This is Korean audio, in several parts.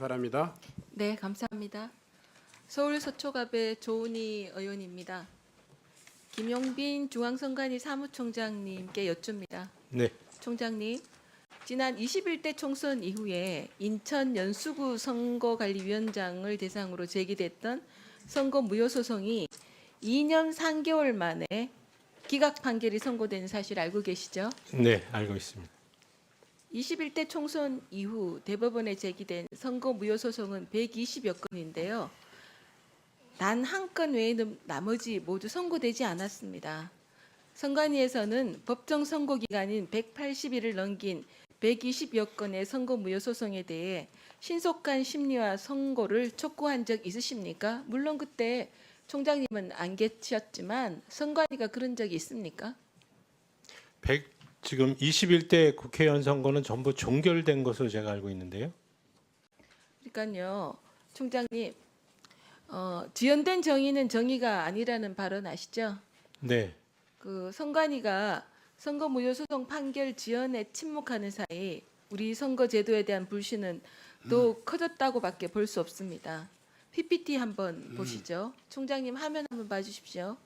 바랍니다. 네, 감사합니다. 서울 서초갑의 조은희 의원입니다. 김용빈 중앙선관위 사무총장님께 여쭙니다. 네. 총장님, 지난 21대 총선 이후에 인천 연수구 선거관리위원장을 대상으로 제기됐던 선거 무효 소송이 2년 3개월 만에 기각 판결이 선고된 사실 알고 계시죠? 네, 알고 있습니다. 21대 총선 이후 대법원에 제기된 선거 무효 소송은 120여 건인데요. 단 한 건 외에는 나머지 모두 선고되지 않았습니다. 선관위에서는 법정 선고 기간인 180일을 넘긴 120여 건의 선거 무효 소송에 대해 신속한 심리와 선고를 촉구한 적 있으십니까? 물론 그때 총장님은 안 계셨지만 선관위가 그런 적이 있습니까? 지금 21대 국회의원 선거는 전부 종결된 것으로 제가 알고 있는데요. 그러니까요, 총장님, 지연된 정의는 정의가 아니라는 발언 아시죠? 네. 그 선관위가 선거 무효 소송 판결 지연에 침묵하는 사이 우리 선거 제도에 대한 불신은 또 커졌다고밖에 볼 수 없습니다. PPT 한번 보시죠. 총장님 화면 한번 봐주십시오.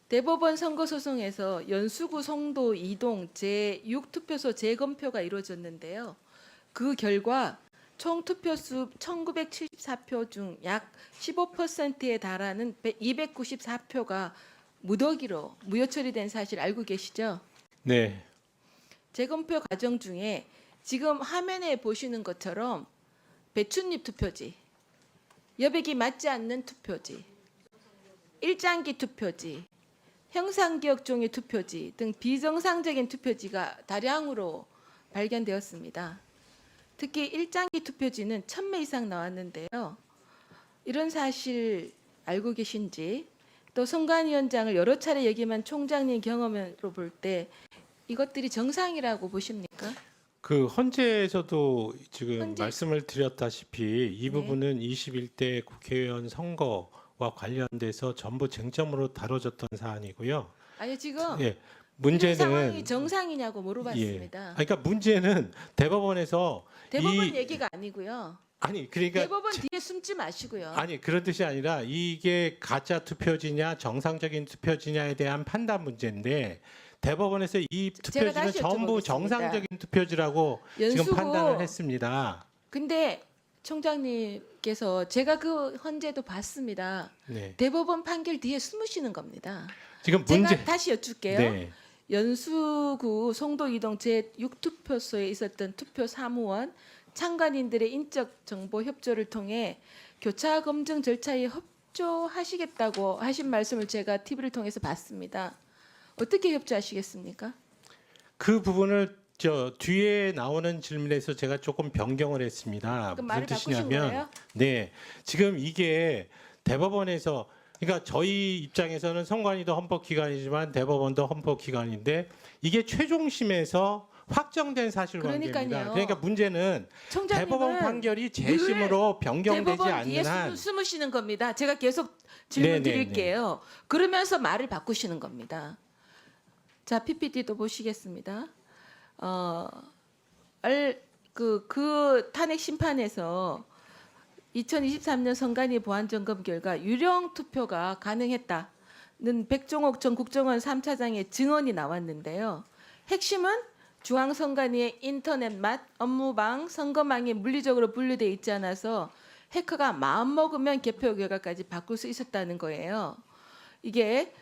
대법원 선거소송에서 연수구 송도 2동 제6투표소 재검표가 이루어졌는데요. 그 결과 총 투표수 1974표 중 약 15%에 달하는 294표가 무더기로 무효 처리된 사실 알고 계시죠? 네. 재검표 과정 중에 지금 화면에 보시는 것처럼 배춧잎 투표지, 여백이 맞지 않는 투표지, 일장기 투표지, 형상기억 종이 투표지 등 비정상적인 투표지가 다량으로 발견되었습니다. 특히 일장기 투표지는 1000매 이상 나왔는데요. 이런 사실 알고 계신지, 또 선관위원장을 여러 차례 역임한 총장님 경험으로 볼 때 이것들이 정상이라고 보십니까? 그 헌재에서도 지금 헌재- 말씀을 드렸다시피 이 네. 부분은 21대 국회의원 선거와 관련돼서 전부 쟁점으로 다뤄졌던 사안이고요. 아니 지금 예. 이런 상황이 문제는 정상이냐고 물어봤습니다. 그러니까 문제는 대법원에서 대법원 얘기가 아니고요. 그러니까 대법원 뒤에 숨지 마시고요. 아니 그런 뜻이 아니라 이게 가짜 투표지냐 정상적인 투표지냐에 대한 판단 문제인데 대법원에서 이 투표지는 다시 전부 여쭤보겠습니다. 정상적인 투표지라고 지금 연수구 판단을 했습니다. 근데 총장님께서 제가 그 헌재도 봤습니다. 네. 대법원 판결 뒤에 숨으시는 겁니다. 지금 제가 문제 다시 여쭐게요. 네. 연수구 송도 이동 제6투표소에 있었던 투표 사무원 참관인들의 인적 정보 협조를 통해 교차 검증 절차에 협조하시겠다고 하신 말씀을 제가 TV를 통해서 봤습니다. 어떻게 협조하시겠습니까? 그 부분을 저 뒤에 나오는 질문에서 제가 조금 변경을 했습니다. 그럼 무슨 말을 바꾸신 뜻이냐면 거예요? 네. 지금 이게 대법원에서 그러니까 저희 입장에서는 선관위도 헌법기관이지만 대법원도 헌법기관인데 이게 최종심에서 확정된 사실관계입니다. 그러니까요. 그러니까 문제는 총장님은 대법원 판결이 재심으로 변경되지 대법원 뒤에 않는 한 숨으시는 겁니다. 제가 계속 질문 네네네. 드릴게요. 그러면서 말을 바꾸시는 겁니다. 자, PPT도 보시겠습니다. 그 탄핵 심판에서 2023년 선관위 보안 점검 결과 유령 투표가 가능했다는 백종옥 전 국정원 3차장의 증언이 나왔는데요. 핵심은 중앙선관위의 인터넷 및 업무방, 선거망이 물리적으로 분리되어 있지 않아서 해커가 마음먹으면 개표 결과까지 바꿀 수 있었다는 거예요. 이게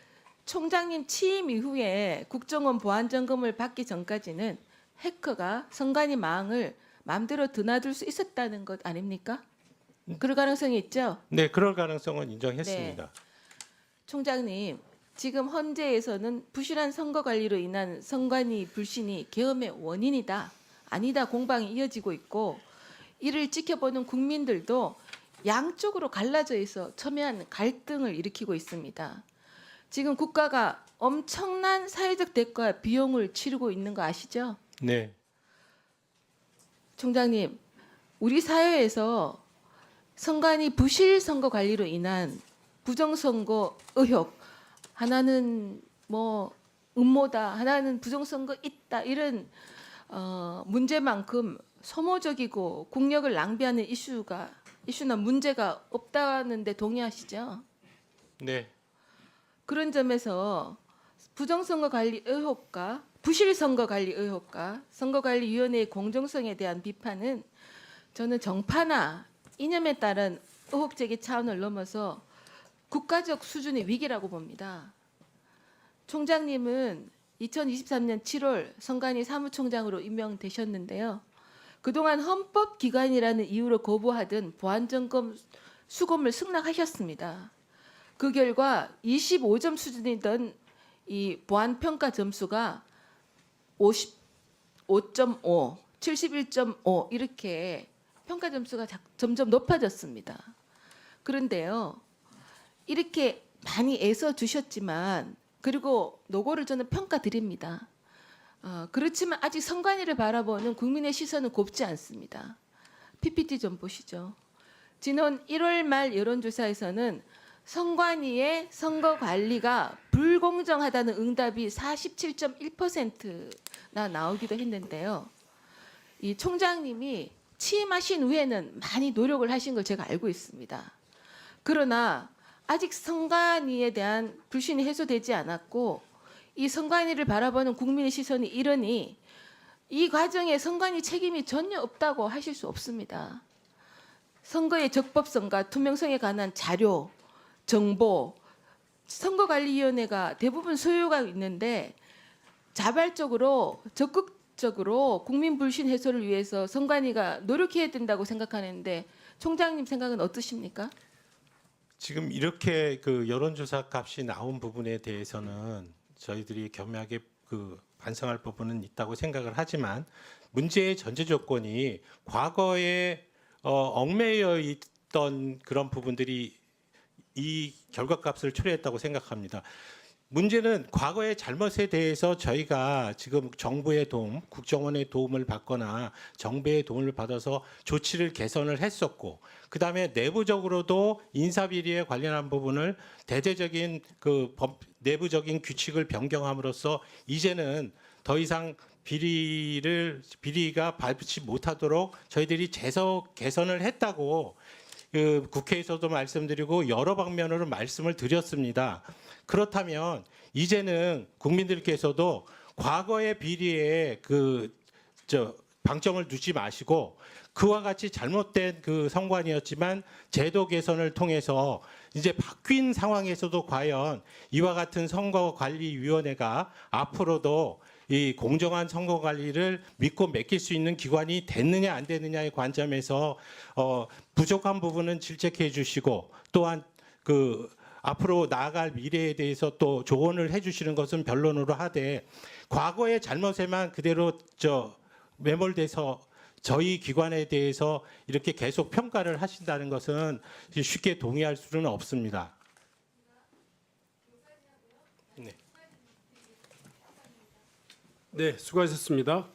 총장님 취임 이후에 국정원 보안 점검을 받기 전까지는 해커가 선관위 망을 마음대로 드나들 수 있었다는 것 아닙니까? 그럴 가능성이 있죠? 네, 그럴 가능성은 인정했습니다. 총장님, 지금 헌재에서는 부실한 선거 관리로 인한 선관위 불신이 계엄의 원인이다, 아니다 공방이 이어지고 있고 이를 지켜보는 국민들도 양쪽으로 갈라져 있어 첨예한 갈등을 일으키고 있습니다. 지금 국가가 엄청난 사회적 대가와 비용을 치르고 있는 거 아시죠? 네. 총장님, 우리 사회에서 선관위 부실 선거 관리로 인한 부정선거 의혹, 하나는 뭐 음모다, 하나는 부정선거 있다, 이런 문제만큼 소모적이고 국력을 낭비하는 이슈나 문제가 없다는데 동의하시죠? 네. 그런 점에서 부정선거관리 의혹과 부실선거관리 의혹과 선거관리위원회의 공정성에 대한 비판은 저는 정파나 이념에 따른 의혹 제기 차원을 넘어서 국가적 수준의 위기라고 봅니다. 총장님은 2023년 7월 선관위 사무총장으로 임명되셨는데요. 그동안 헌법기관이라는 이유로 거부하던 보안점검 수검을 승낙하셨습니다. 그 결과 25점 수준이던 이 보안평가 점수가 55.5, 71.5 이렇게 평가 점수가 점점 높아졌습니다. 그런데요, 이렇게 많이 애써 주셨지만 그리고 노고를 저는 평가드립니다. 그렇지만 아직 선관위를 바라보는 국민의 시선은 곱지 않습니다. PPT 좀 보시죠. 지난 1월 말 여론조사에서는 선관위의 선거 관리가 불공정하다는 응답이 47.1%나 나오기도 했는데요. 이 총장님이 취임하신 후에는 많이 노력을 하신 걸 제가 알고 있습니다. 그러나 아직 선관위에 대한 불신이 해소되지 않았고 이 선관위를 바라보는 국민의 시선이 이러니 이 과정에 선관위 책임이 전혀 없다고 하실 수 없습니다. 선거의 적법성과 투명성에 관한 자료, 정보, 선거관리위원회가 대부분 소요가 있는데 자발적으로 적극적으로 국민 불신 해소를 위해서 선관위가 노력해야 된다고 생각하는데 총장님 생각은 어떠십니까? 지금 이렇게 그 여론조사 값이 나온 부분에 대해서는 저희들이 겸허하게 반성할 부분은 있다고 생각을 하지만 문제의 전제 조건이 과거에 얽매여 있던 그런 부분들이 이 결과값을 초래했다고 생각합니다. 문제는 과거의 잘못에 대해서 저희가 지금 정부의 도움, 국정원의 도움을 받거나 정부의 도움을 받아서 조치를 개선을 했었고, 그 다음에 내부적으로도 인사비리에 관련한 부분을 대대적인 내부적인 규칙을 변경함으로써 이제는 더 이상 비리가 발붙지 못하도록 저희들이 개선을 했다고 국회에서도 말씀드리고 여러 방면으로 말씀을 드렸습니다. 그렇다면 이제는 국민들께서도 과거의 비리에 방점을 두지 마시고 그와 같이 잘못된 선관위였지만 제도 개선을 통해서 이제 바뀐 상황에서도 과연 이와 같은 선거관리위원회가 앞으로도 이 공정한 선거 관리를 믿고 맡길 수 있는 기관이 됐느냐 안 됐느냐의 관점에서 부족한 부분은 질책해 주시고 또한 앞으로 나아갈 미래에 대해서 또 조언을 해주시는 것은 변론으로 하되 과거의 잘못에만 그대로 매몰돼서 저희 기관에 대해서 이렇게 계속 평가를 하신다는 것은 쉽게 동의할 수는 없습니다. 네, 수고하셨습니다.